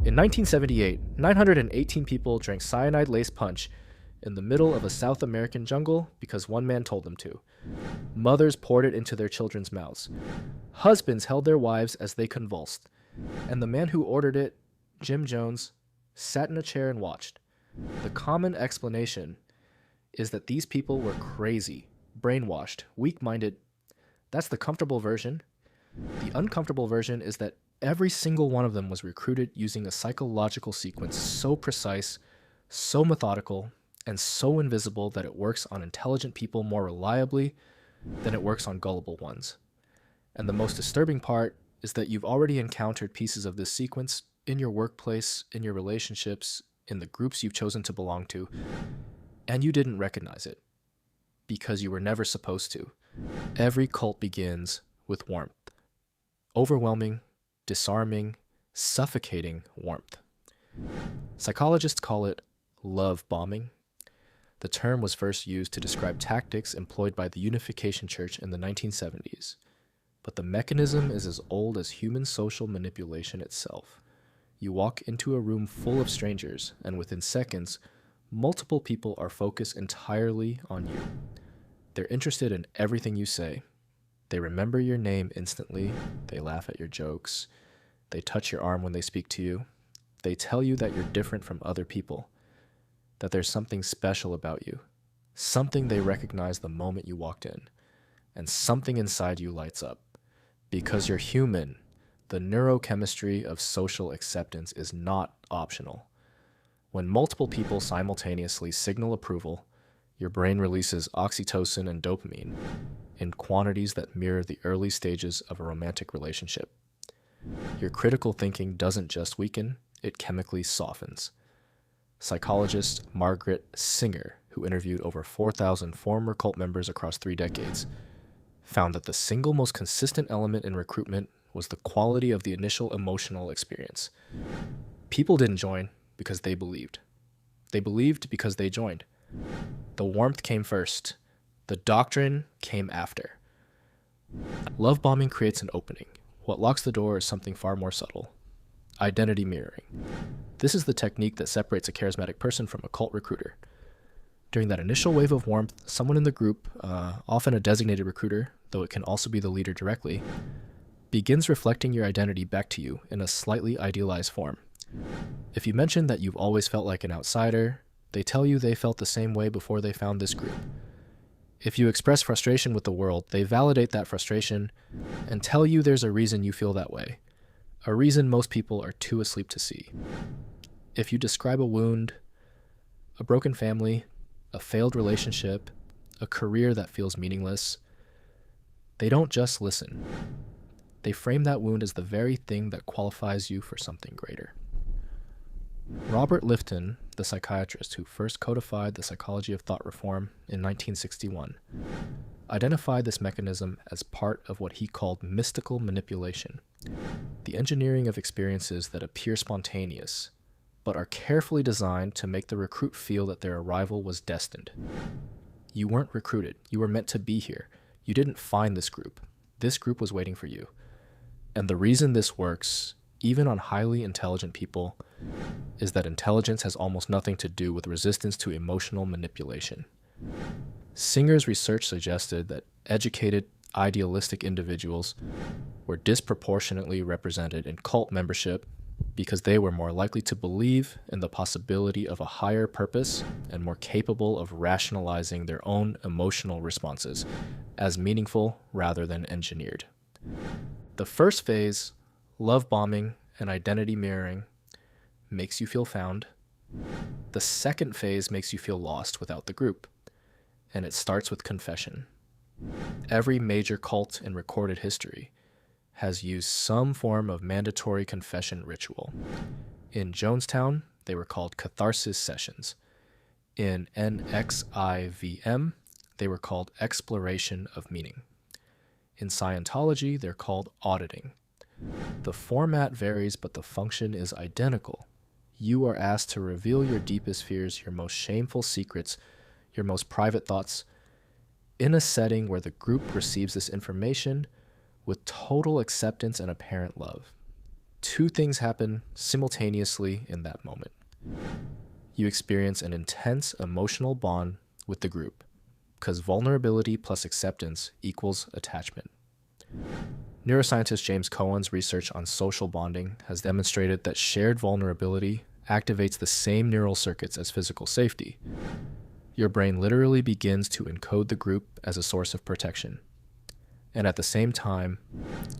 In 1978, 918 people drank cyanide-laced punch in the middle of a South American jungle because one man told them to. Mothers poured it into their children's mouths. Husbands held their wives as they convulsed. And the man who ordered it, Jim Jones, sat in a chair and watched. The common explanation is that these people were crazy, brainwashed, weak-minded. That's the comfortable version. The uncomfortable version is that every single one of them was recruited using a psychological sequence so precise, so methodical, and so invisible that it works on intelligent people more reliably than it works on gullible ones. And the most disturbing part is that you've already encountered pieces of this sequence in your workplace, in your relationships, in the groups you've chosen to belong to, and you didn't recognize it because you were never supposed to. Every cult begins with warmth. Overwhelming, disarming, suffocating warmth. Psychologists call it love bombing. The term was first used to describe tactics employed by the Unification Church in the 1970s. But the mechanism is as old as human social manipulation itself. You walk into a room full of strangers, and within seconds, multiple people are focused entirely on you. They're interested in everything you say. They remember your name instantly. They laugh at your jokes. They touch your arm when they speak to you. They tell you that you're different from other people, that there's something special about you, something they recognize the moment you walked in, and something inside you lights up. Because you're human, the neurochemistry of social acceptance is not optional. When multiple people simultaneously signal approval, your brain releases oxytocin and dopamine in quantities that mirror the early stages of a romantic relationship. Your critical thinking doesn't just weaken, it chemically softens. Psychologist Margaret Singer, who interviewed over 4,000 former cult members across 3 decades, found that the single most consistent element in recruitment was the quality of the initial emotional experience. People didn't join because they believed. They believed because they joined. The warmth came first. The doctrine came after. Love bombing creates an opening. What locks the door is something far more subtle. Identity mirroring. This is the technique that separates a charismatic person from a cult recruiter. During that initial wave of warmth, someone in the group, often a designated recruiter, though it can also be the leader directly, begins reflecting your identity back to you in a slightly idealized form. If you mention that you've always felt like an outsider, they tell you they felt the same way before they found this group. If you express frustration with the world, they validate that frustration and tell you there's a reason you feel that way, a reason most people are too asleep to see. If you describe a wound, a broken family, a failed relationship, a career that feels meaningless, they don't just listen. They frame that wound as the very thing that qualifies you for something greater. Robert Lifton, the psychiatrist who first codified the psychology of thought reform in 1961, identified this mechanism as part of what he called mystical manipulation, the engineering of experiences that appear spontaneous, but are carefully designed to make the recruit feel that their arrival was destined. You weren't recruited. You were meant to be here. You didn't find this group. This group was waiting for you. And the reason this works, even on highly intelligent people, is that intelligence has almost nothing to do with resistance to emotional manipulation. Singer's research suggested that educated, idealistic individuals were disproportionately represented in cult membership because they were more likely to believe in the possibility of a higher purpose and more capable of rationalizing their own emotional responses as meaningful rather than engineered. The first phase, love bombing and identity mirroring, makes you feel found. The second phase makes you feel lost without the group, and it starts with confession. Every major cult in recorded history has used some form of mandatory confession ritual. In Jonestown, they were called catharsis sessions. In NXIVM, they were called exploration of meaning. In Scientology, they're called auditing. The format varies, but the function is identical. You are asked to reveal your deepest fears, your most shameful secrets, your most private thoughts, in a setting where the group receives this information with total acceptance and apparent love. two things happen simultaneously in that moment. You experience an intense emotional bond with the group, because vulnerability plus acceptance equals attachment. Neuroscientist James Coan's research on social bonding has demonstrated that shared vulnerability activates the same neural circuits as physical safety. Your brain literally begins to encode the group as a source of protection. And at the same time,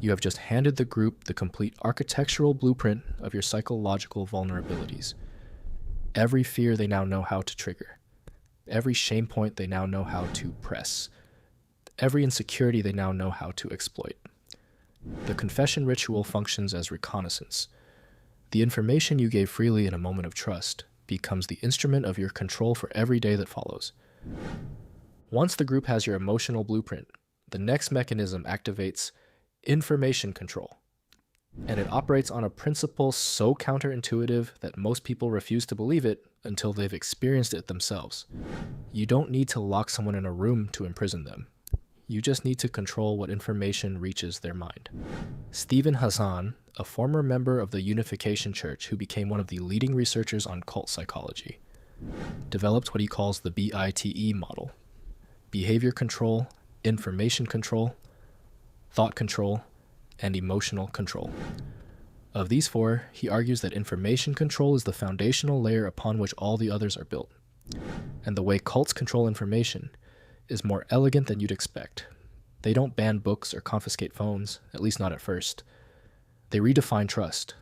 you have just handed the group the complete architectural blueprint of your psychological vulnerabilities. Every fear they now know how to trigger. Every shame point they now know how to press. Every insecurity they now know how to exploit. The confession ritual functions as reconnaissance. The information you gave freely in a moment of trust becomes the instrument of your control for every day that follows. Once the group has your emotional blueprint, the next mechanism activates information control. And it operates on a principle so counterintuitive that most people refuse to believe it until they've experienced it themselves. You don't need to lock someone in a room to imprison them. You just need to control what information reaches their mind. Stephen Hassan, a former member of the Unification Church who became one of the leading researchers on cult psychology, developed what he calls the BITE model: behavior control, information control, thought control, and emotional control. Of these four, he argues that information control is the foundational layer upon which all the others are built. And the way cults control information is more elegant than you'd expect. They don't ban books or confiscate phones, at least not at first. They redefine trust.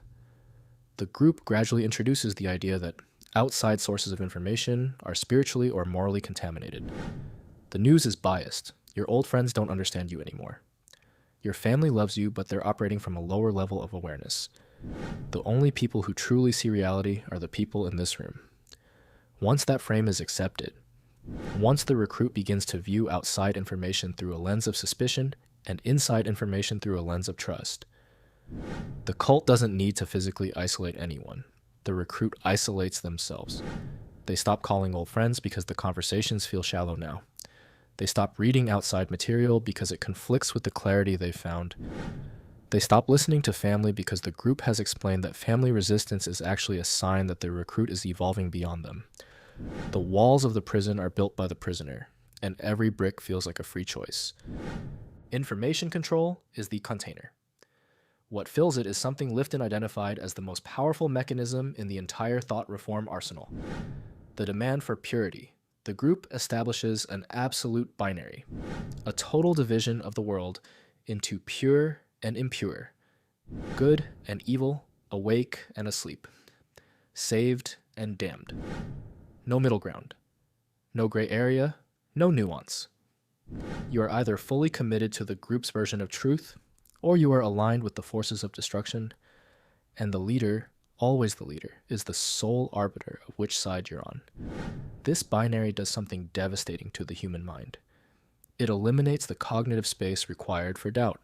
The group gradually introduces the idea that outside sources of information are spiritually or morally contaminated. The news is biased. Your old friends don't understand you anymore. Your family loves you, but they're operating from a lower level of awareness. The only people who truly see reality are the people in this room. Once that frame is accepted, once the recruit begins to view outside information through a lens of suspicion and inside information through a lens of trust, the cult doesn't need to physically isolate anyone. The recruit isolates themselves. They stop calling old friends because the conversations feel shallow now. They stop reading outside material because it conflicts with the clarity they've found. They stop listening to family because the group has explained that family resistance is actually a sign that the recruit is evolving beyond them. The walls of the prison are built by the prisoner, and every brick feels like a free choice. Information control is the container. What fills it is something Lifton identified as the most powerful mechanism in the entire thought reform arsenal: the demand for purity. The group establishes an absolute binary, a total division of the world into pure and impure, good and evil, awake and asleep, saved and damned. No middle ground, no gray area, no nuance. You are either fully committed to the group's version of truth, or you are aligned with the forces of destruction, and the leader, always the leader, is the sole arbiter of which side you're on. This binary does something devastating to the human mind. It eliminates the cognitive space required for doubt.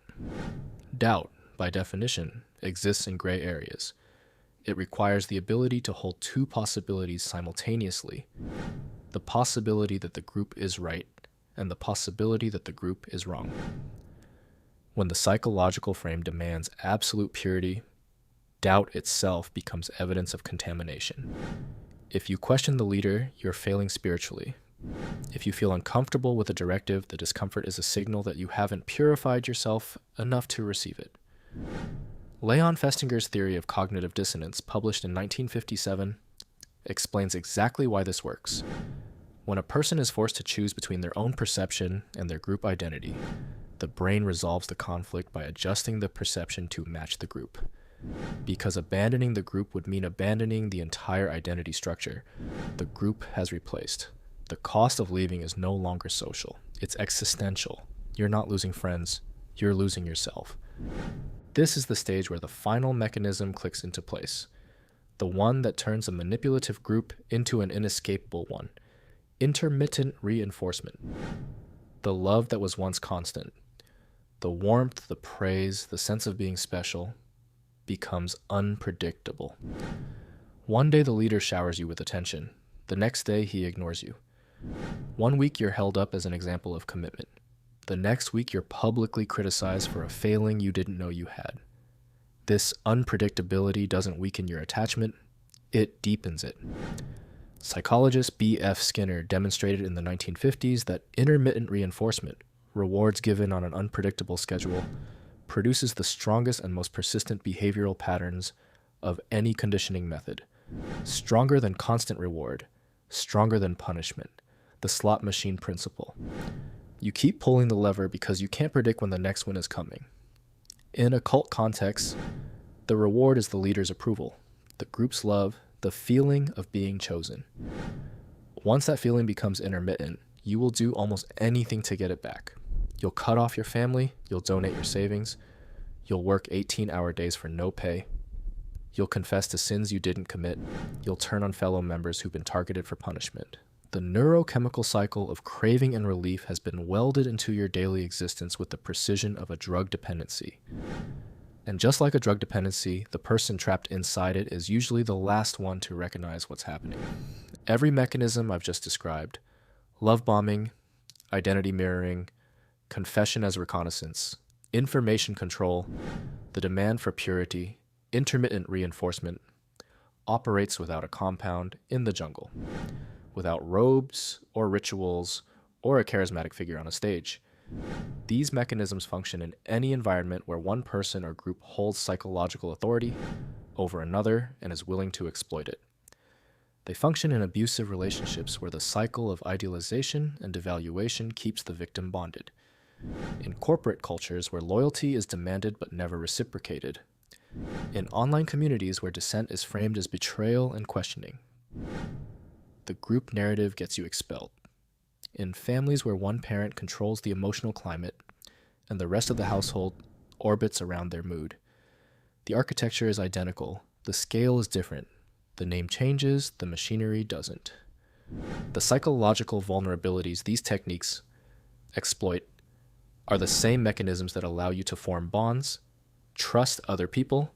Doubt, by definition, exists in gray areas. It requires the ability to hold two possibilities simultaneously: the possibility that the group is right and the possibility that the group is wrong. When the psychological frame demands absolute purity, doubt itself becomes evidence of contamination. If you question the leader, you're failing spiritually. If you feel uncomfortable with a directive, the discomfort is a signal that you haven't purified yourself enough to receive it. Leon Festinger's theory of cognitive dissonance, published in 1957, explains exactly why this works. When a person is forced to choose between their own perception and their group identity, the brain resolves the conflict by adjusting the perception to match the group. Because abandoning the group would mean abandoning the entire identity structure, the group has replaced. The cost of leaving is no longer social. It's existential. You're not losing friends. You're losing yourself. This is the stage where the final mechanism clicks into place. The one that turns a manipulative group into an inescapable one. Intermittent reinforcement. The love that was once constant. The warmth, the praise, the sense of being special becomes unpredictable. One day the leader showers you with attention. The next day he ignores you. 1 week you're held up as an example of commitment. The next week you're publicly criticized for a failing you didn't know you had. This unpredictability doesn't weaken your attachment, it deepens it. Psychologist B.F. Skinner demonstrated in the 1950s that intermittent reinforcement, rewards given on an unpredictable schedule, produces the strongest and most persistent behavioral patterns of any conditioning method. Stronger than constant reward, stronger than punishment. The slot machine principle. You keep pulling the lever because you can't predict when the next one is coming. In a cult context, the reward is the leader's approval, the group's love, the feeling of being chosen. Once that feeling becomes intermittent, you will do almost anything to get it back. You'll cut off your family, you'll donate your savings, you'll work 18-hour days for no pay, you'll confess to sins you didn't commit, you'll turn on fellow members who've been targeted for punishment. The neurochemical cycle of craving and relief has been welded into your daily existence with the precision of a drug dependency. And just like a drug dependency, the person trapped inside it is usually the last one to recognize what's happening. Every mechanism I've just described, love bombing, identity mirroring, confession as reconnaissance, information control, the demand for purity, intermittent reinforcement, operates without a compound in the jungle, without robes or rituals or a charismatic figure on a stage. These mechanisms function in any environment where one person or group holds psychological authority over another and is willing to exploit it. They function in abusive relationships where the cycle of idealization and devaluation keeps the victim bonded. In corporate cultures where loyalty is demanded but never reciprocated. In online communities where dissent is framed as betrayal and questioning. The group narrative gets you expelled. In families where one parent controls the emotional climate and the rest of the household orbits around their mood. The architecture is identical, the scale is different, the name changes, the machinery doesn't. The psychological vulnerabilities these techniques exploit are the same mechanisms that allow you to form bonds, trust other people,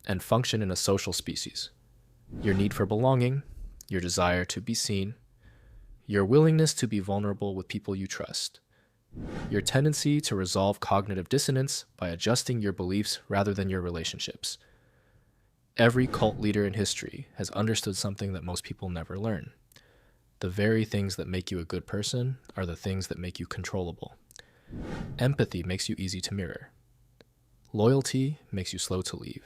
and function in a social species. Your need for belonging, your desire to be seen, your willingness to be vulnerable with people you trust, your tendency to resolve cognitive dissonance by adjusting your beliefs rather than your relationships. Every cult leader in history has understood something that most people never learn. The very things that make you a good person are the things that make you controllable. Empathy makes you easy to mirror. Loyalty makes you slow to leave.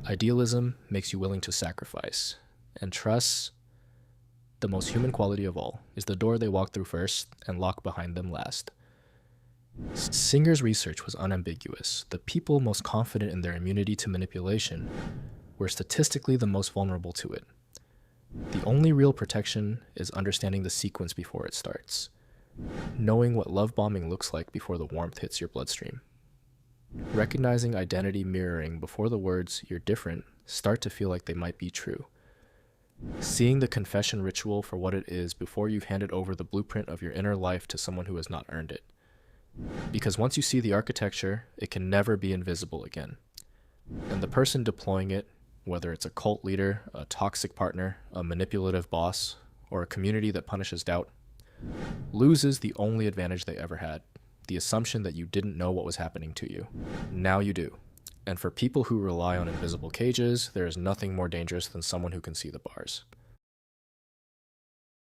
Idealism makes you willing to sacrifice. And trust, the most human quality of all, is the door they walk through first and lock behind them last. Singer's research was unambiguous. The people most confident in their immunity to manipulation were statistically the most vulnerable to it. The only real protection is understanding the sequence before it starts, knowing what love bombing looks like before the warmth hits your bloodstream. Recognizing identity mirroring before the words "you're different" start to feel like they might be true. Seeing the confession ritual for what it is before you've handed over the blueprint of your inner life to someone who has not earned it. Because once you see the architecture, it can never be invisible again. And the person deploying it, whether it's a cult leader, a toxic partner, a manipulative boss, or a community that punishes doubt, loses the only advantage they ever had, the assumption that you didn't know what was happening to you. Now you do. And for people who rely on invisible cages, there is nothing more dangerous than someone who can see the bars.